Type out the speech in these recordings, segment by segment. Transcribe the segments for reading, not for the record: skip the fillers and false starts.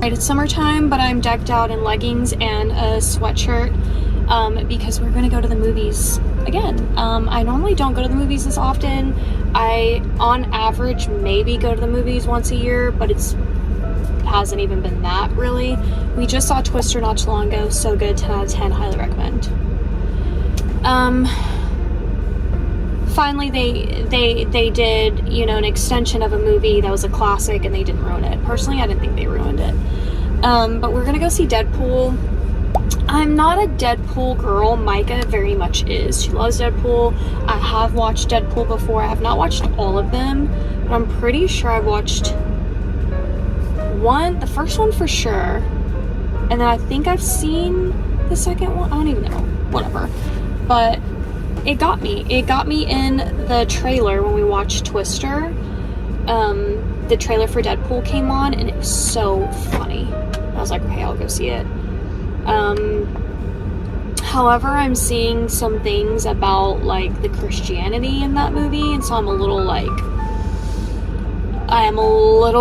It's summertime, but I'm decked out in leggings and a sweatshirt because we're gonna go to the movies again. I normally don't go to the movies this often. I, on average, maybe go to the movies once a year, but hasn't even been that really. We just saw Twister not too long ago. So good, 10 out of 10, highly recommend. Finally they did, you know, an extension of a movie that was a classic, and they didn't ruin it. Personally, I didn't think they ruined it. But we're gonna go see Deadpool. I'm not a Deadpool girl. Micah very much is. She loves Deadpool. I have watched Deadpool before. I have not watched all of them, but I'm pretty sure I've watched the first one for sure, and then I think I've seen the second one. I don't even know. Whatever. But it got me. It got me in the trailer when we watched Twister. The trailer for Deadpool came on, and it was so funny. I was like, okay, I'll go see it. However, I'm seeing some things about like the Christianity in that movie, and so I'm a little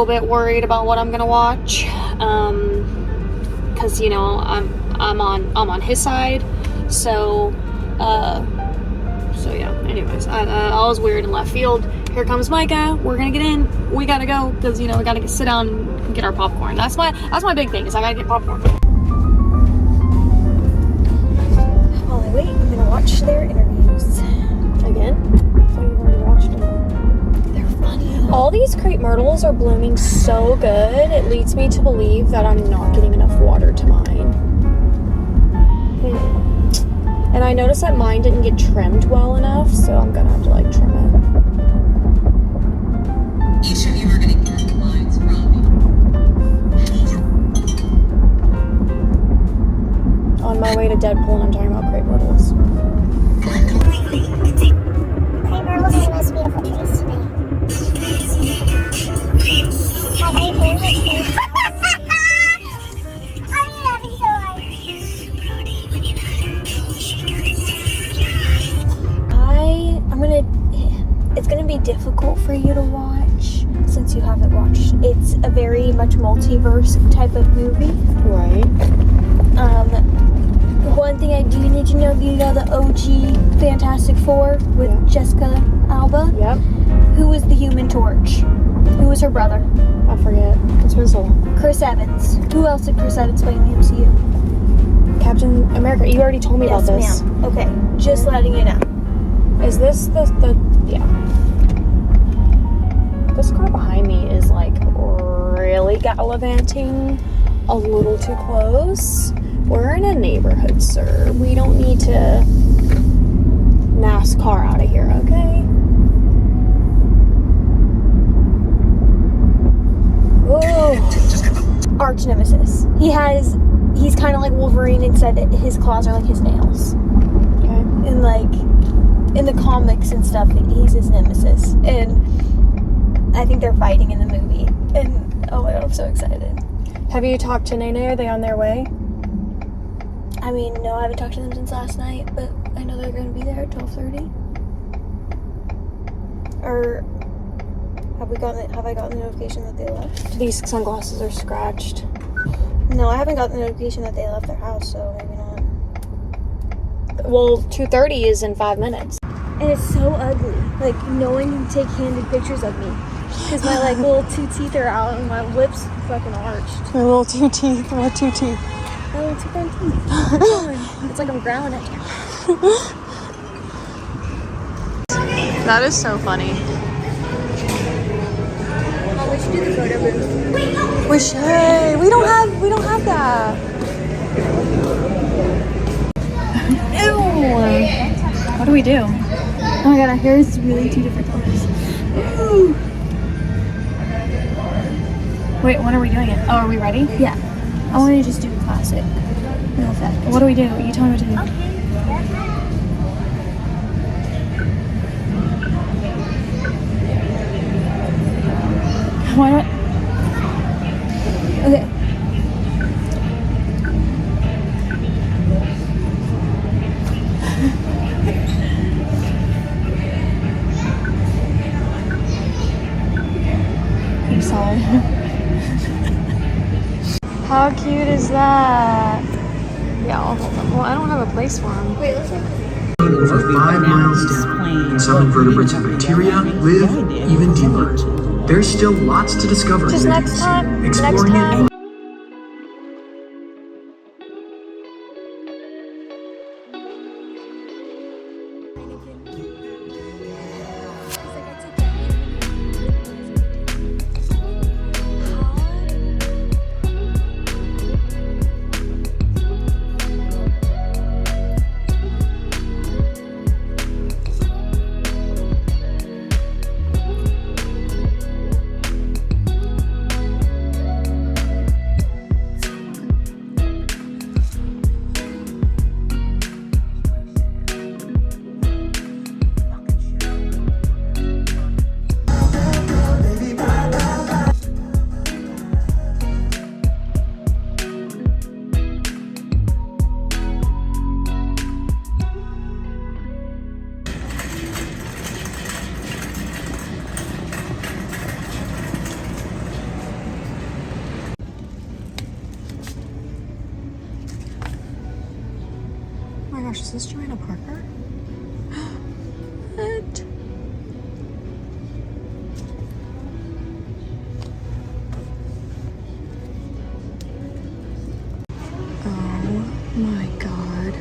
bit worried about what I'm gonna watch. Because you know I'm on his side, so yeah. Anyways, I was weird in left field. Here comes Micah. We're gonna get in. We gotta go because you know we gotta sit down and get our popcorn. That's my big thing is I gotta get popcorn. While I wait, I'm gonna watch their interviews again. So you've already watched them. They're funny. All these crepe myrtles are blooming so good. It leads me to believe that I'm not getting enough water to mine. And I noticed that mine didn't get trimmed well enough, so I'm gonna have to like trim it. Each of you are getting marked lines from. On my way to Deadpool, and I'm talking about crepe myrtles. Crepe myrtles are the most beautiful trees to me. Are you favorite trees? I'm laughing so hard. It's gonna be difficult for you to watch since you haven't watched. It's a very much multiverse type of movie. Right. One thing I do need to know, do you know the OG Fantastic Four with Jessica Alba? Yep. Who was the Human Torch? Who was her brother? I forget. It's been so long. Chris Evans. Who else did Chris Evans play in the MCU? Captain America. You already told me about this. Yes, ma'am. Okay. Just letting you know. Is this the yeah. This car behind me is like really gallivanting a little too close. We're in a neighborhood, sir. We don't need to NASCAR out of here, okay? Oh, arch nemesis. He's kind of like Wolverine, except that his claws are like his nails. Okay. And like in the comics and stuff, he's his nemesis. And I think they're fighting in the movie. And oh my god, I'm so excited. Have you talked to Nene? Are they on their way? I mean, no, I haven't talked to them since last night, but I know they're going to be there at 12:30. Or have I gotten the notification that they left? These sunglasses are scratched. No, I haven't gotten the notification that they left their house, so maybe not. Well, 2:30 is in 5 minutes. And it's so ugly. Like, no one can take candid pictures of me. Because my, like, little two teeth are out and my lips fucking arched. My little two teeth. What two teeth? My little two front teeth. It's like I'm growling at you. That is so funny. Oh, we should do the photo booth. We should. We don't have that. Ew. What do we do? Oh my god, our hair is really two different colors. Ooh. Wait, when are we doing it? Oh, are we ready? Yeah. I want to just do classic. No effect. What do we do? You tell me what to do. Why not? Okay. god. How cute is that? Yeah, I'll hold them. Well, I don't have a place for them. Wait, let's look. Over 5 miles down, some invertebrates and bacteria live even deeper. There's still lots to discover Just in the next deep sea. time. Exploring Next time. it Oh my gosh, is this Joanna Parker? What? Oh my god.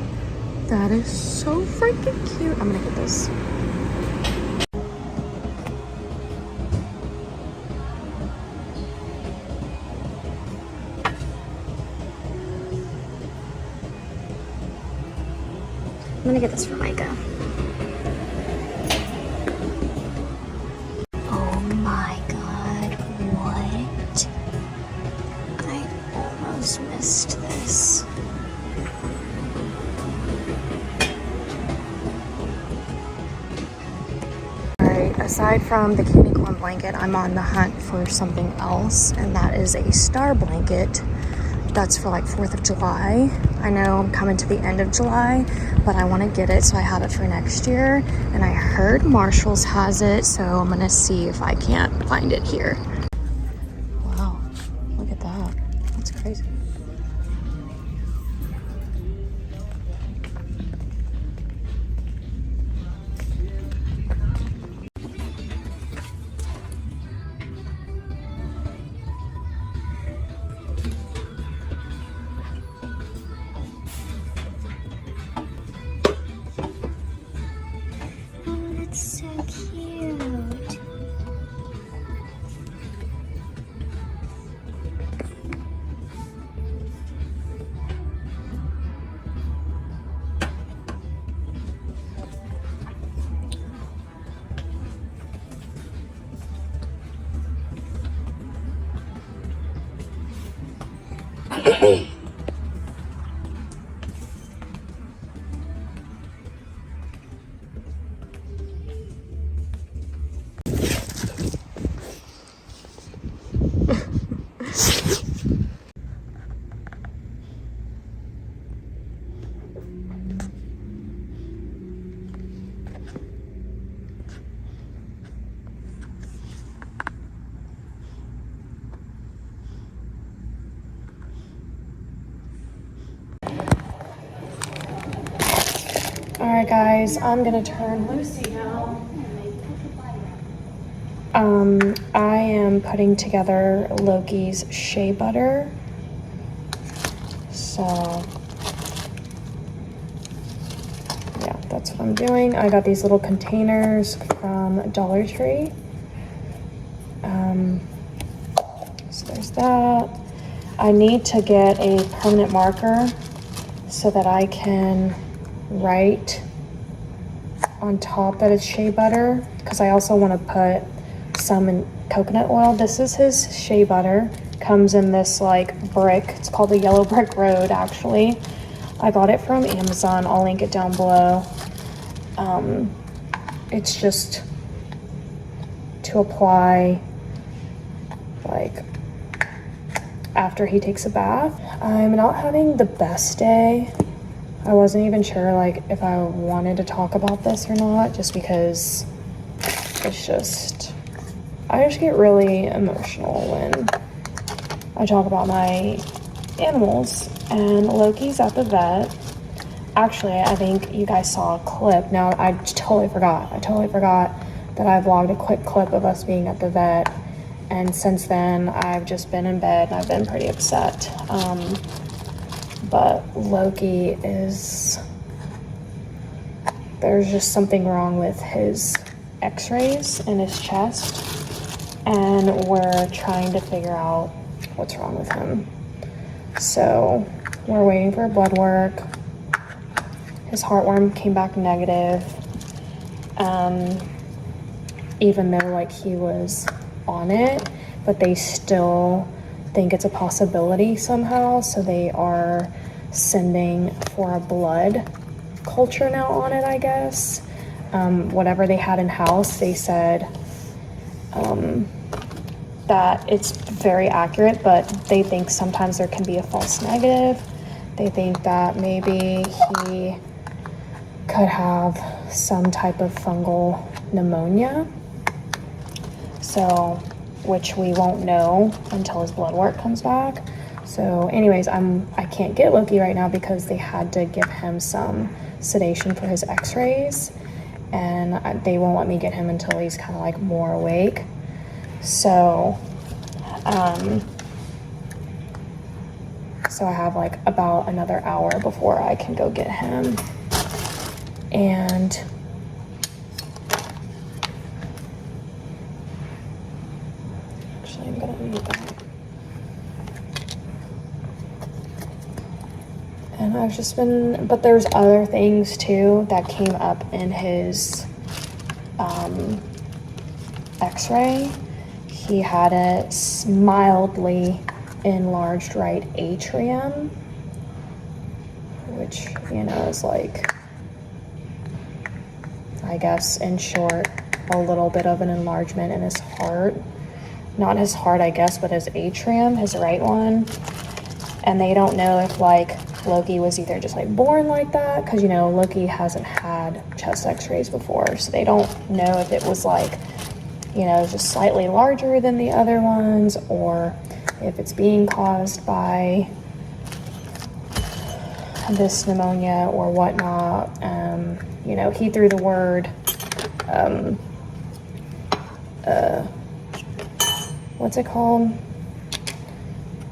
That is so freaking cute. I'm gonna get this. I'm gonna get this for Micah. Oh my god, what? I almost missed this. Alright, aside from the candy corn blanket, I'm on the hunt for something else, and that is a star blanket. That's for like 4th of July. I know I'm coming to the end of July, but I want to get it so I have it for next year. And I heard Marshall's has it, so I'm gonna see if I can't find it here. Wow, look at that. That's crazy. Oh, that's so cute. Alright guys, I'm gonna turn Lucy now. I am putting together Loki's shea butter. So yeah, that's what I'm doing. I got these little containers from Dollar Tree. So there's that. I need to get a permanent marker so that I can write on top that it's shea butter, because I also want to put some in coconut oil. This is his shea butter. Comes in this like brick. It's called the Yellow Brick Road actually. I got it from Amazon. I'll link it down below. It's just to apply like after he takes a bath. I'm not having the best day. I wasn't even sure like if I wanted to talk about this or not, just because it's just, I just get really emotional when I talk about my animals. And Loki's at the vet. Actually, I think you guys saw a clip. Now, I totally forgot that I vlogged a quick clip of us being at the vet. And since then, I've just been in bed and I've been pretty upset. But Loki is... There's just something wrong with his x-rays in his chest. And we're trying to figure out what's wrong with him. So, we're waiting for blood work. His heartworm came back negative. Even though, like, he was on it, but they still think it's a possibility somehow, so they are sending for a blood culture now on it, I guess. Whatever they had in house, they said that it's very accurate, but they think sometimes there can be a false negative. They think that maybe he could have some type of fungal pneumonia. So, which we won't know until his blood work comes back. So anyways, I can't get Loki right now because they had to give him some sedation for his x-rays, and they won't let me get him until he's kind of like more awake. So, so I have like about another hour before I can go get him. And actually, I'm gonna read that. And I've just been, but there's other things too that came up in his x-ray. He had a mildly enlarged right atrium, which, you know, is like, I guess in short, a little bit of an enlargement in his heart. Not his heart, I guess, but his atrium, his right one. And they don't know if like Loki was either just like born like that, because, you know, Loki hasn't had chest x-rays before, so they don't know if it was like, you know, just slightly larger than the other ones, or if it's being caused by this pneumonia or whatnot. You know, he threw the word what's it called?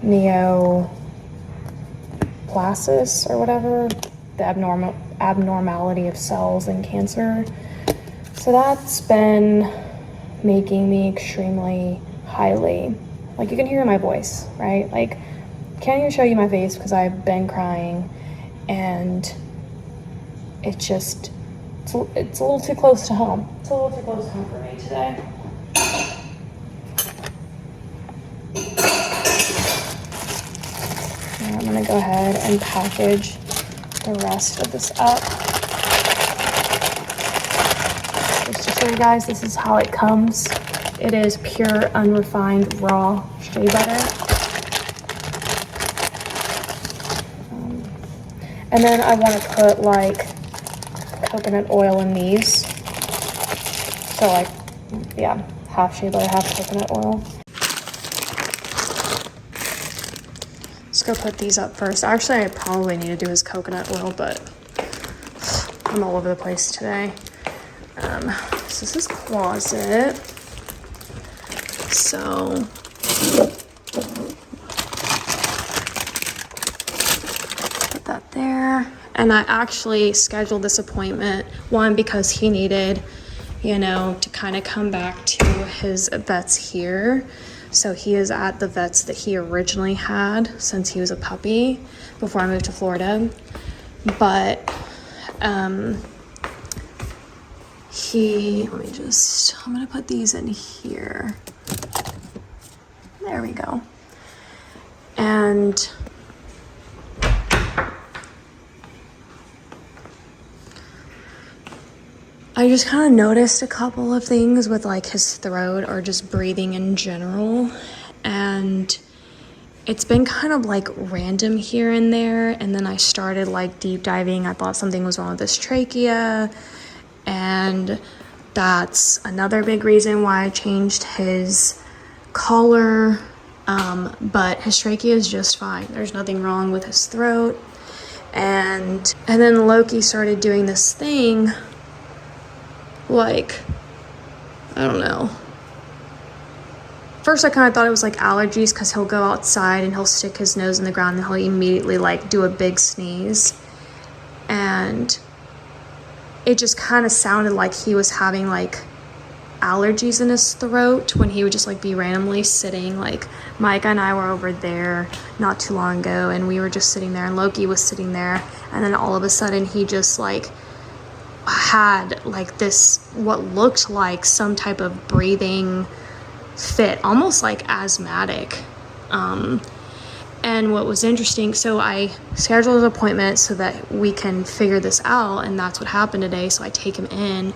Neoplasis or whatever, the abnormality of cells in cancer. So that's been making me extremely highly, like, you can hear my voice, right? Like, can't even show you my face because I've been crying, and it just, it's a little too close to home. It's a little too close to home for me today. And I'm gonna go ahead and package the rest of this up. Just to show you guys, this is how it comes. It is pure, unrefined, raw shea butter. And then I want to put like coconut oil in these. So like, yeah, half shea butter, half coconut oil. Let's go put these up first. Actually, I probably need to do his coconut oil, but I'm all over the place today. So this is his closet. So put that there. And I actually scheduled this appointment, one, because he needed, you know, to kind of come back to his vets here. So he is at the vets that he originally had since he was a puppy before I moved to Florida. But I'm gonna put these in here. There we go. And I just kind of noticed a couple of things with like his throat or just breathing in general. And it's been kind of like random here and there. And then I started like deep diving. I thought something was wrong with his trachea. And that's another big reason why I changed his collar. But his trachea is just fine. There's nothing wrong with his throat. And then Loki started doing this thing, like, I don't know. First I kind of thought it was like allergies, because he'll go outside and he'll stick his nose in the ground and he'll immediately like do a big sneeze. And it just kind of sounded like he was having like allergies in his throat when he would just like be randomly sitting. Like Micah and I were over there not too long ago, and we were just sitting there, and Loki was sitting there, and then all of a sudden he just like had like this, what looked like some type of breathing fit, almost like asthmatic. And what was interesting, so I scheduled an appointment so that we can figure this out, and that's what happened today. So I take him in,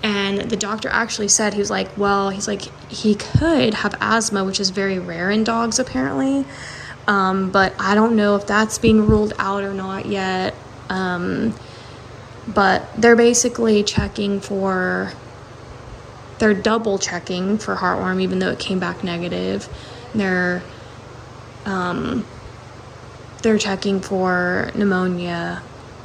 and the doctor actually said, he was like, well, he's like, he could have asthma, which is very rare in dogs apparently, but I don't know if that's being ruled out or not yet. But they're basically they're double checking for heartworm, even though it came back negative. They're checking for pneumonia,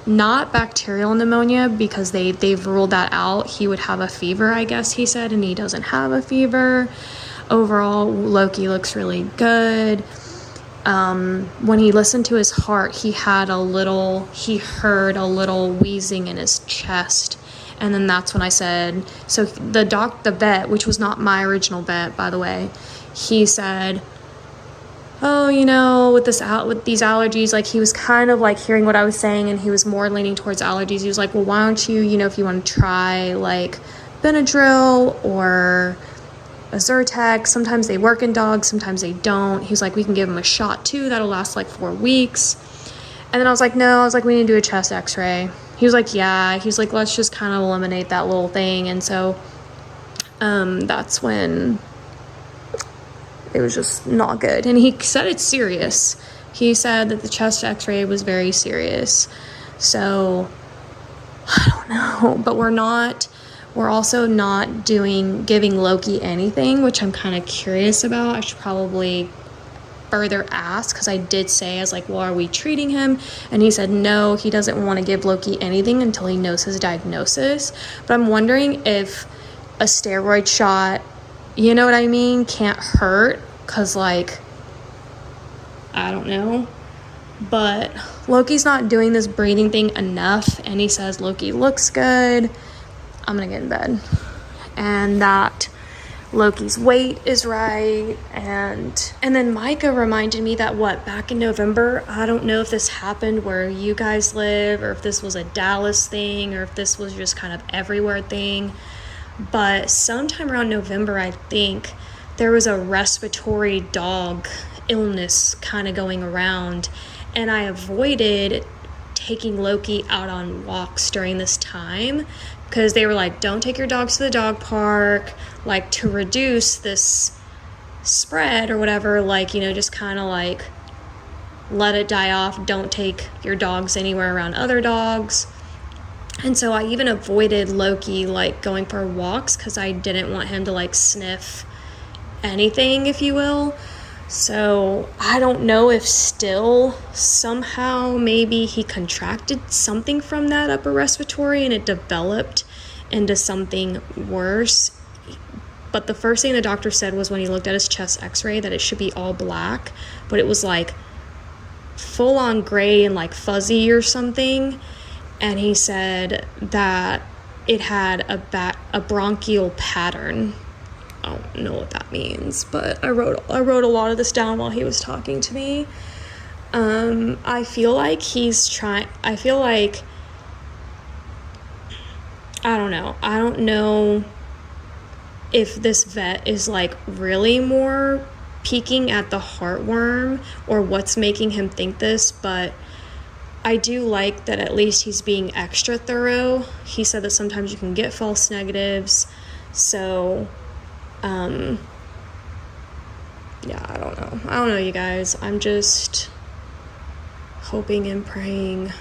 not bacterial pneumonia, because they've ruled that out. He would have a fever, I guess he said, and he doesn't have a fever. Overall, Loki looks really good. When he listened to his heart, he heard a little wheezing in his chest. And then that's when I said, so the vet, which was not my original vet, by the way, he said, oh, you know, with these allergies, like he was kind of like hearing what I was saying, and he was more leaning towards allergies. He was like, well, why don't you, if you want to try like Benadryl or a Zyrtec. Sometimes they work in dogs, sometimes they don't. He was like, we can give him a shot too, that'll last like 4 weeks. And then I was like, no, we need to do a chest x-ray. He was like, yeah. He was like, let's just kind of eliminate that little thing. And so that's when it was just not good. And he said it's serious. He said that the chest x-ray was very serious. So I don't know, but we're also not giving Loki anything, which I'm kind of curious about. I should probably further ask, because I did say, I was like, well, are we treating him? And he said no, he doesn't want to give Loki anything until he knows his diagnosis. But I'm wondering if a steroid shot, you know what I mean, can't hurt, because like, I don't know. But Loki's not doing this breathing thing enough, and he says Loki looks good. I'm gonna get in bed. And that Loki's weight is right. And then Micah reminded me that back in November, I don't know if this happened where you guys live, or if this was a Dallas thing, or if this was just kind of everywhere thing, but sometime around November, I think, there was a respiratory dog illness kind of going around, and I avoided taking Loki out on walks during this time, because they were like, don't take your dogs to the dog park, like, to reduce this spread or whatever, like, just kind of like let it die off. Don't take your dogs anywhere around other dogs. And so I even avoided Loki like going for walks, because I didn't want him to like sniff anything, if you will. So I don't know if still somehow maybe he contracted something from that upper respiratory and it developed into something worse. But the first thing the doctor said was, when he looked at his chest x-ray, that it should be all black, but it was like full on gray and like fuzzy or something. And he said that it had a bronchial pattern. I don't know what that means, but I wrote a lot of this down while he was talking to me. I feel like I don't know if this vet is like really more peeking at the heartworm or what's making him think this, but I do like that at least he's being extra thorough. He said that sometimes you can get false negatives. So, yeah, I don't know, you guys. I'm just hoping and praying,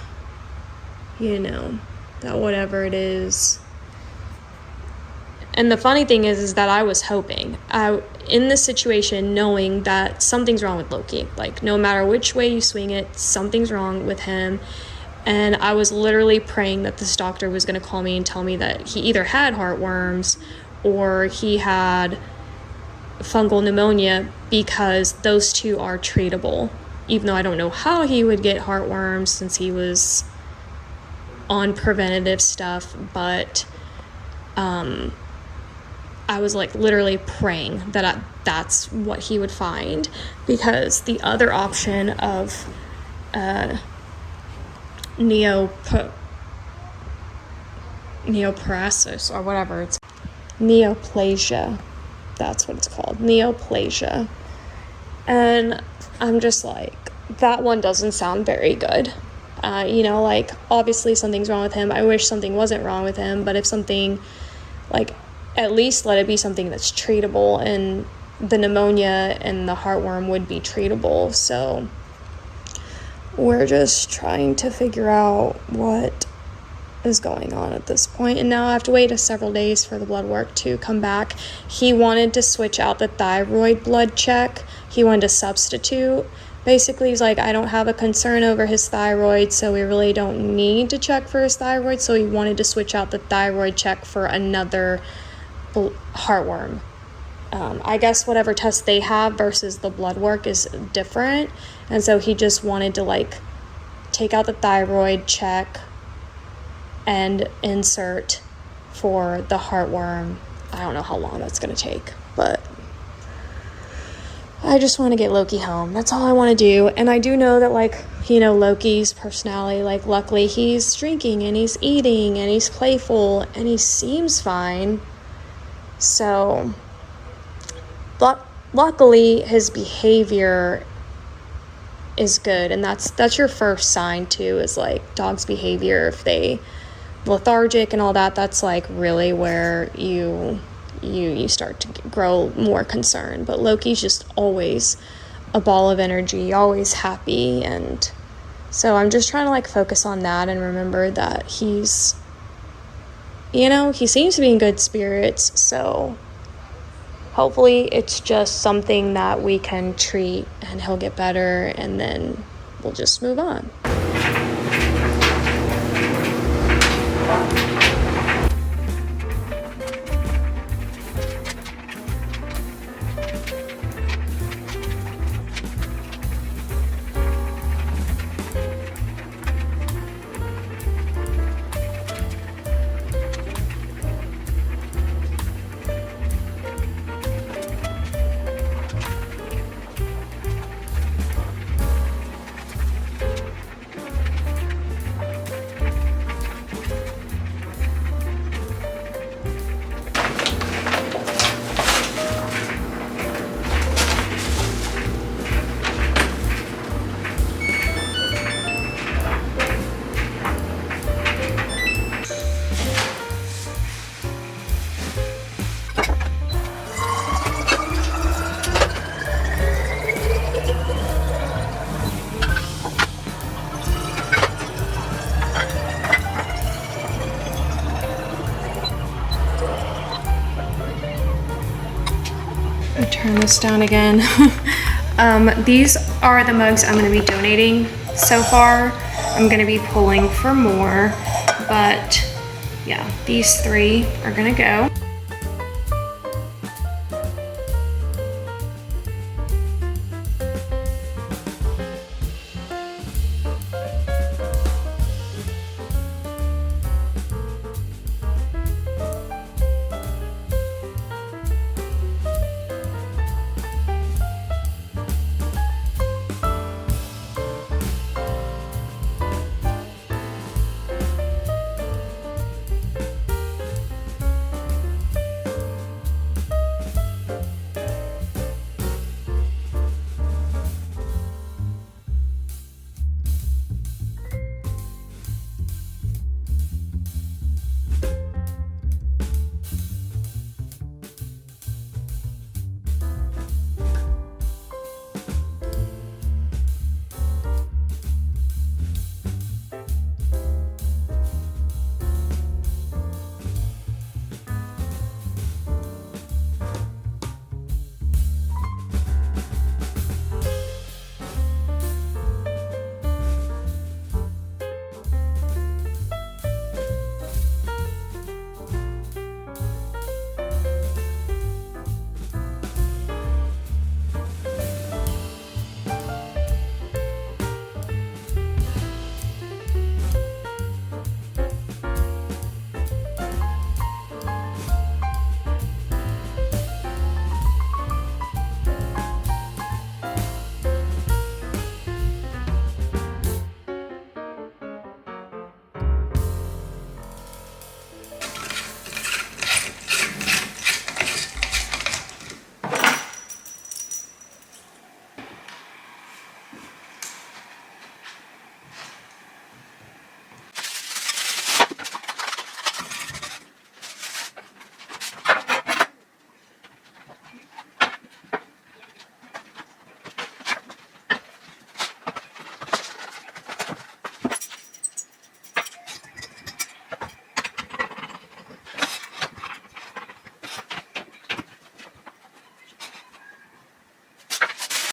that whatever it is, And the funny thing is that I was hoping, in this situation, knowing that something's wrong with Loki. Like, no matter which way you swing it, something's wrong with him. And I was literally praying that this doctor was going to call me and tell me that he either had heartworms or he had fungal pneumonia, because those two are treatable. Even though I don't know how he would get heartworms since he was on preventative stuff, but I was like literally praying that that's what he would find, because the other option of neoplasia or whatever, it's neoplasia, that's what it's called, neoplasia. And I'm just like, that one doesn't sound very good. Like, obviously something's wrong with him. I wish something wasn't wrong with him, but if something, like, at least let it be something that's treatable, and the pneumonia and the heartworm would be treatable. So we're just trying to figure out what is going on at this point. And now I have to wait several days for the blood work to come back. He wanted to switch out the thyroid blood check. He wanted to substitute. Basically, he's like, I don't have a concern over his thyroid, so we really don't need to check for his thyroid. So he wanted to switch out the thyroid check for another heartworm. I guess whatever test they have versus the blood work is different. And so he just wanted to, like, take out the thyroid check and insert for the heartworm. I don't know how long that's going to take, but I just want to get Loki home. That's all I want to do. And I do know that, like, Loki's personality, like, luckily he's drinking and he's eating and he's playful and he seems fine. So, luckily his behavior is good. And that's your first sign too, is like dogs' behavior. If they lethargic and all that, that's like really where you start to grow more concerned. But Loki's just always a ball of energy, always happy. And so I'm just trying to, like, focus on that and remember that he's, he seems to be in good spirits. So hopefully it's just something that we can treat and he'll get better, and then we'll just move on. Turn this down again. These are the mugs I'm going to be donating so far. I'm going to be pulling for more, but yeah, these 3 are going to go.